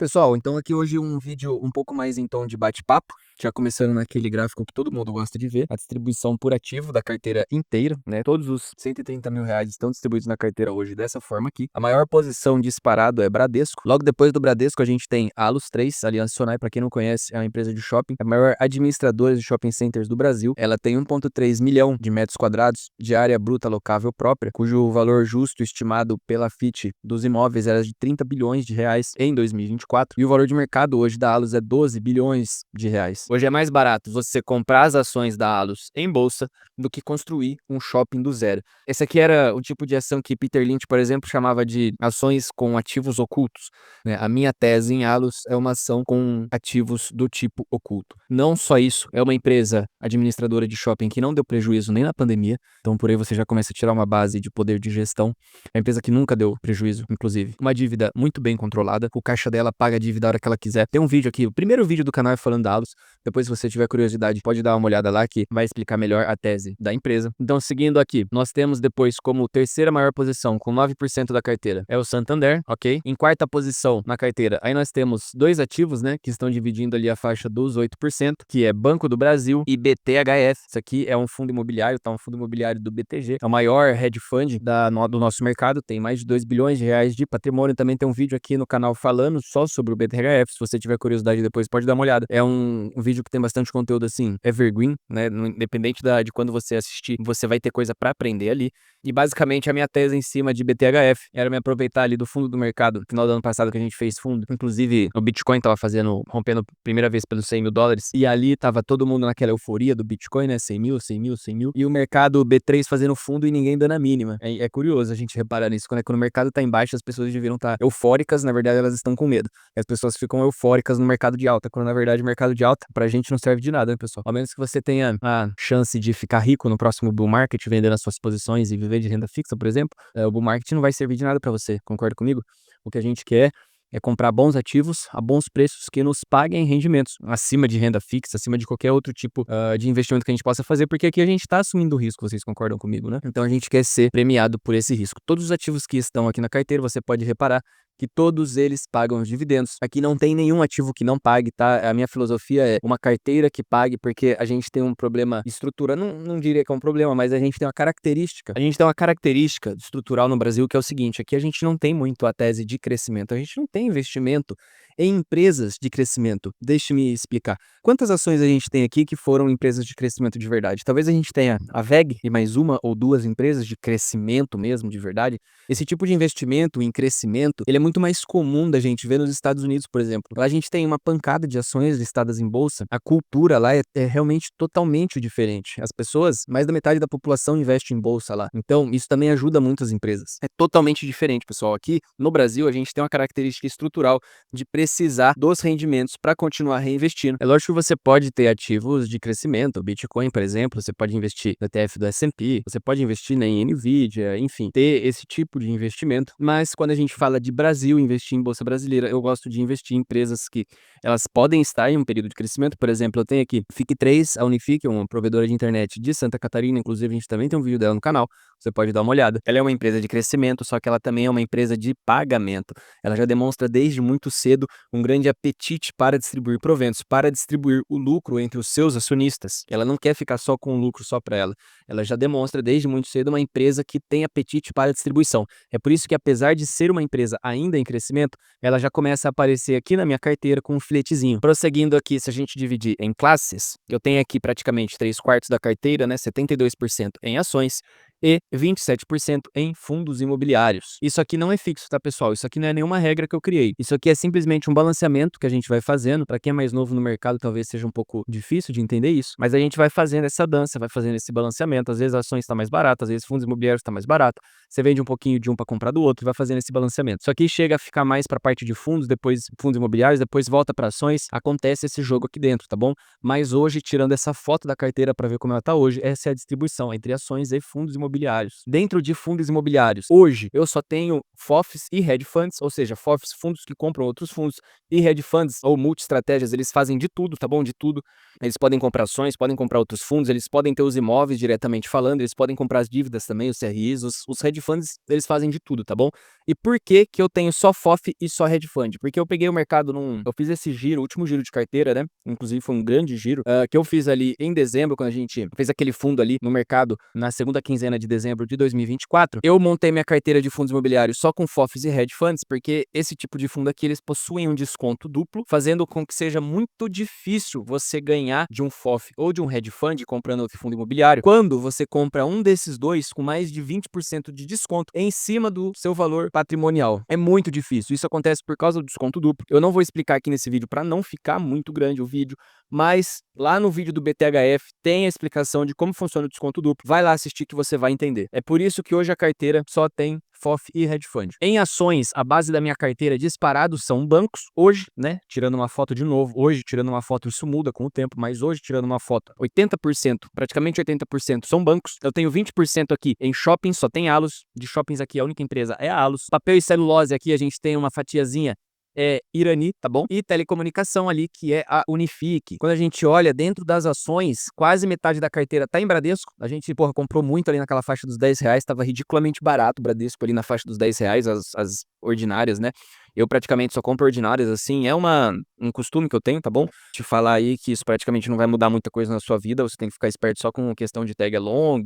Pessoal, então aqui hoje um vídeo um pouco mais em tom de bate-papo, já começando naquele gráfico que todo mundo gosta de ver, a distribuição por ativo da carteira inteira, né? Todos os 130 mil reais estão distribuídos na carteira hoje dessa forma aqui. A maior posição disparado é Bradesco. Logo depois do Bradesco a gente tem Allos 3, Aliança Sonae, para quem não conhece, é uma empresa de shopping, a maior administradora de shopping centers do Brasil. Ela tem 1,3 milhão de metros quadrados de área bruta locável própria, cujo valor justo estimado pela FIT dos imóveis era de 30 bilhões de reais em 2024, e o valor de mercado hoje da Allos é 12 bilhões de reais. Hoje é mais barato você comprar as ações da Allos em bolsa do que construir um shopping do zero. Esse aqui era o tipo de ação que Peter Lynch, por exemplo, chamava de ações com ativos ocultos, né? A minha tese em Allos é uma ação com ativos do tipo oculto. Não só isso, é uma empresa administradora de shopping que não deu prejuízo nem na pandemia, então por aí você já começa a tirar uma base de poder de gestão. É uma empresa que nunca deu prejuízo, inclusive. Uma dívida muito bem controlada, o caixa dela paga a dívida a hora que ela quiser. Tem um vídeo aqui, o primeiro vídeo do canal é falando da Allos. Depois, se você tiver curiosidade, pode dar uma olhada lá que vai explicar melhor a tese da empresa. Então, seguindo aqui, nós temos depois como terceira maior posição, com 9% da carteira, é o Santander, ok? Em quarta posição na carteira, aí nós temos dois ativos, né, que estão dividindo ali a faixa dos 8%, que é Banco do Brasil e BTHF. Isso aqui é um fundo imobiliário, tá? Um fundo imobiliário do BTG. É o maior hedge fund do nosso mercado, tem mais de 2 bilhões de reais de patrimônio. Também tem um vídeo aqui no canal falando só sobre o BTHF. Se você tiver curiosidade depois, pode dar uma olhada. É um vídeo que tem bastante conteúdo assim, evergreen, né? Independente de quando você assistir, você vai ter coisa para aprender ali. E basicamente a minha tese em cima de BTHF era me aproveitar ali do fundo do mercado, no final do ano passado que a gente fez fundo. Inclusive, o Bitcoin tava rompendo primeira vez pelos 100 mil dólares. E ali tava todo mundo naquela euforia do Bitcoin, né? 100 mil, 100 mil, 100 mil. E o mercado B3 fazendo fundo e ninguém dando a mínima. É curioso a gente reparar nisso. Quando o mercado tá embaixo, as pessoas deveriam estar eufóricas, na verdade elas estão com medo. E as pessoas ficam eufóricas no mercado de alta, quando na verdade o mercado de alta pra gente não serve de nada, né, pessoal? Ao menos que você tenha a chance de ficar rico no próximo bull market, vendendo as suas posições e viver de renda fixa, por exemplo, o bull market não vai servir de nada pra você, concorda comigo? O que a gente quer é comprar bons ativos a bons preços que nos paguem rendimentos acima de renda fixa, acima de qualquer outro tipo de investimento que a gente possa fazer, porque aqui a gente está assumindo o risco, vocês concordam comigo, né? Então a gente quer ser premiado por esse risco. Todos os ativos que estão aqui na carteira, você pode reparar que todos eles pagam os dividendos. Aqui não tem nenhum ativo que não pague, tá? A minha filosofia é uma carteira que pague, porque a gente tem um problema de estrutura. Não diria que é um problema, mas a gente tem uma característica. A gente tem uma característica estrutural no Brasil que é o seguinte: aqui a gente não tem muito a tese de crescimento. A gente não tem investimento em empresas de crescimento. Deixe-me explicar. Quantas ações a gente tem aqui que foram empresas de crescimento de verdade? Talvez a gente tenha a VEG e mais uma ou duas empresas de crescimento mesmo, de verdade. Esse tipo de investimento em crescimento, ele é muito mais comum da gente ver nos Estados Unidos, por exemplo. Lá a gente tem uma pancada de ações listadas em bolsa. A cultura lá é realmente totalmente diferente. As pessoas, mais da metade da população investe em bolsa lá. Então, isso também ajuda muitas empresas. É totalmente diferente, pessoal. Aqui no Brasil, a gente tem uma característica estrutural de precisar dos rendimentos para continuar reinvestindo. É lógico que você pode ter ativos de crescimento, o Bitcoin, por exemplo, você pode investir no ETF do S&P, você pode investir na Nvidia, enfim, ter esse tipo de investimento. Mas quando a gente fala de Brasil, investir em bolsa brasileira, eu gosto de investir em empresas que elas podem estar em um período de crescimento. Por exemplo, eu tenho aqui FIC3, a Unifique, uma provedora de internet de Santa Catarina, inclusive a gente também tem um vídeo dela no canal, você pode dar uma olhada. Ela é uma empresa de crescimento, só que ela também é uma empresa de pagamento. Ela já demonstra desde muito cedo um grande apetite para distribuir proventos, para distribuir o lucro entre os seus acionistas. Ela não quer ficar só com o lucro só para ela. Ela já demonstra desde muito cedo uma empresa que tem apetite para distribuição. É por isso que, apesar de ser uma empresa ainda em crescimento, ela já começa a aparecer aqui na minha carteira com um filetezinho. Prosseguindo aqui, se a gente dividir em classes, eu tenho aqui praticamente 3/4 da carteira, né, 72% em ações e 27% em fundos imobiliários. Isso aqui não é fixo, tá, pessoal? Isso aqui não é nenhuma regra que eu criei. Isso aqui é simplesmente um balanceamento que a gente vai fazendo. Para quem é mais novo no mercado, talvez seja um pouco difícil de entender isso, mas a gente vai fazendo essa dança, vai fazendo esse balanceamento. Às vezes ações estão mais baratas, às vezes fundos imobiliários estão mais barato. Você vende um pouquinho de um para comprar do outro e vai fazendo esse balanceamento. Isso aqui chega a ficar mais para a parte de fundos, depois fundos imobiliários, depois volta para ações. Acontece esse jogo aqui dentro, tá bom? Mas hoje, tirando essa foto da carteira para ver como ela tá hoje, essa é a distribuição entre ações e fundos imobiliários imobiliários. Dentro de fundos imobiliários, hoje eu só tenho FOFs e hedge funds, ou seja, FOFs, fundos que compram outros fundos, e hedge funds ou multi-estratégias, eles fazem de tudo, tá bom? De tudo. Eles podem comprar ações, podem comprar outros fundos, eles podem ter os imóveis diretamente falando, eles podem comprar as dívidas também, os CRIs, os hedge funds, eles fazem de tudo, tá bom? E por que que eu tenho só FOF e só hedge fund? Porque eu peguei o mercado eu fiz esse giro, o último giro de carteira, né? Inclusive foi um grande giro, que eu fiz ali em dezembro, quando a gente fez aquele fundo ali no mercado na segunda quinzena de dezembro de 2024. Eu montei minha carteira de fundos imobiliários só com FOFs e hedge funds, porque esse tipo de fundo aqui, eles possuem um desconto duplo, fazendo com que seja muito difícil você ganhar de um FOF ou de um hedge fund comprando outro fundo imobiliário, quando você compra um desses dois com mais de 20% de desconto em cima do seu valor patrimonial. É muito difícil. Isso acontece por causa do desconto duplo. Eu não vou explicar aqui nesse vídeo para não ficar muito grande o vídeo, mas lá no vídeo do BTHF tem a explicação de como funciona o desconto duplo. Vai lá assistir que você vai entender. É por isso que hoje a carteira só tem FOF e hedge fund. Em ações, a base da minha carteira disparado são bancos. Hoje, né, tirando uma foto de novo, hoje tirando uma foto, isso muda com o tempo, mas hoje tirando uma foto, 80%, praticamente 80% são bancos. Eu tenho 20% aqui em shoppings, só tem Allos. De shoppings aqui a única empresa é a Allos. Papel e celulose aqui a gente tem uma fatiazinha Irani, tá bom? E telecomunicação ali, que é a Unifique. Quando a gente olha dentro das ações, quase metade da carteira tá em Bradesco. A gente, porra, comprou muito ali naquela faixa dos R$ 10, tava ridiculamente barato o Bradesco ali na faixa dos R$ 10, as ordinárias, né? Eu praticamente só compro ordinárias, assim, é um costume que eu tenho, tá bom? Te falar aí que isso praticamente não vai mudar muita coisa na sua vida, você tem que ficar esperto só com questão de tag along,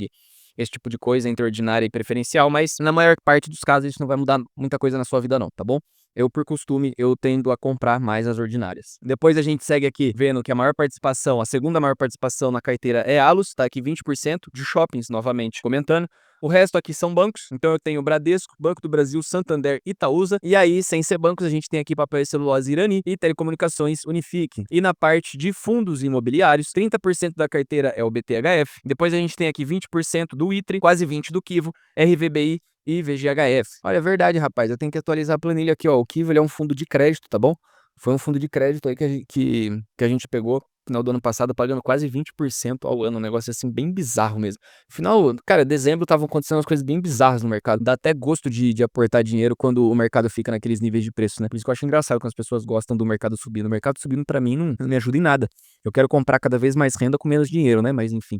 esse tipo de coisa entre ordinária e preferencial, mas na maior parte dos casos isso não vai mudar muita coisa na sua vida não, tá bom? Eu, por costume, eu tendo a comprar mais as ordinárias. Depois a gente segue aqui vendo que a maior participação, a segunda maior participação na carteira é Allos, tá aqui 20% de shoppings, novamente comentando. O resto aqui são bancos, então eu tenho Bradesco, Banco do Brasil, Santander, Itaúsa, e aí, sem ser bancos, a gente tem aqui papel e celulose Irani e telecomunicações Unifique. E na parte de fundos imobiliários, 30% da carteira é o BTHF, depois a gente tem aqui 20% do ITRE, quase 20% do Kivo, RVBI e VGHF. Olha, é verdade, rapaz, eu tenho que atualizar a planilha aqui, ó, o Kivo ele é um fundo de crédito, tá bom? Foi um fundo de crédito aí que a gente pegou no final do ano passado, pagando quase 20% ao ano, um negócio assim bem bizarro mesmo. Final, cara, dezembro estavam acontecendo umas coisas bem bizarras no mercado. Dá até gosto de aportar dinheiro quando o mercado fica naqueles níveis de preço, né? Por isso que eu acho engraçado quando as pessoas gostam do mercado subindo. O mercado subindo pra mim não me ajuda em nada. Eu quero comprar cada vez mais renda com menos dinheiro, né? Mas enfim.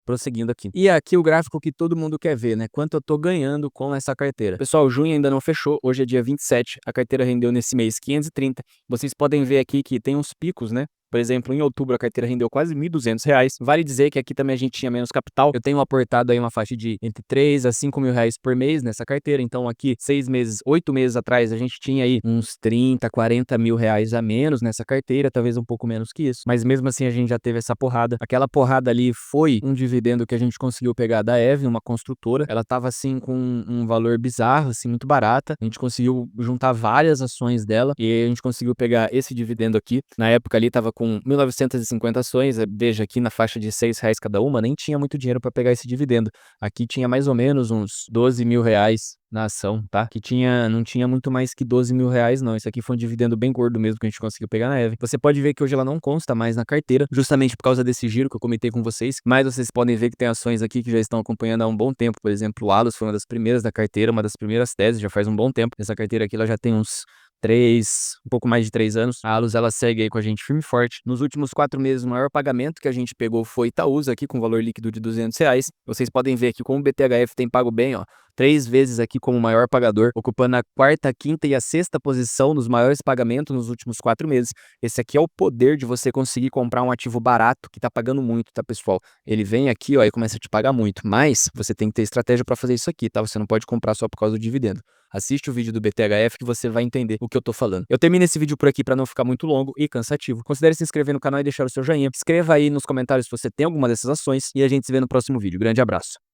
Prosseguindo aqui. E aqui o gráfico que todo mundo quer ver, né? Quanto eu tô ganhando com essa carteira. Pessoal, junho ainda não fechou, hoje é dia 27, a carteira rendeu nesse mês 530. Vocês podem ver aqui que tem uns picos, né? Por exemplo, em outubro a carteira rendeu quase R$ 1.200. Vale dizer que aqui também a gente tinha menos capital. Eu tenho aportado aí uma faixa de entre 3 a 5 mil reais por mês nessa carteira. Então aqui, 6 meses, 8 meses atrás, a gente tinha aí uns 30, 40 mil reais a menos nessa carteira, talvez um pouco menos que isso. Mas mesmo assim a gente já teve essa porrada. Aquela porrada ali foi um dividendo que a gente conseguiu pegar da Eve, uma construtora. Ela tava assim com um valor bizarro, assim, muito barata. A gente conseguiu juntar várias ações dela e a gente conseguiu pegar esse dividendo aqui. Na época ali tava com 1.950 ações, veja aqui na faixa de R$ 6 cada uma, nem tinha muito dinheiro para pegar esse dividendo. Aqui tinha mais ou menos uns 12 mil reais na ação, tá? Que não tinha muito mais que 12 mil reais, não. Isso aqui foi um dividendo bem gordo mesmo que a gente conseguiu pegar na Eve. Você pode ver que hoje ela não consta mais na carteira, justamente por causa desse giro que eu comentei com vocês, mas vocês podem ver que tem ações aqui que já estão acompanhando há um bom tempo. Por exemplo, o Allos foi uma das primeiras da carteira, uma das primeiras teses, já faz um bom tempo. Essa carteira aqui ela já tem um pouco mais de 3 anos. A Allos, ela segue aí com a gente firme e forte. Nos últimos 4 meses, o maior pagamento que a gente pegou foi Itaúsa, aqui com valor líquido de R$ 200. Vocês podem ver aqui como o BTHF tem pago bem, ó. 3 vezes aqui como maior pagador, ocupando a 4ª, 5ª e a 6ª posição nos maiores pagamentos nos últimos 4 meses. Esse aqui é o poder de você conseguir comprar um ativo barato que tá pagando muito, tá, pessoal? Ele vem aqui, ó, e começa a te pagar muito, mas você tem que ter estratégia para fazer isso aqui, tá? Você não pode comprar só por causa do dividendo. Assiste o vídeo do BTHF que você vai entender o que eu tô falando. Eu termino esse vídeo por aqui para não ficar muito longo e cansativo. Considere se inscrever no canal e deixar o seu joinha. Escreva aí nos comentários se você tem alguma dessas ações e a gente se vê no próximo vídeo. Grande abraço.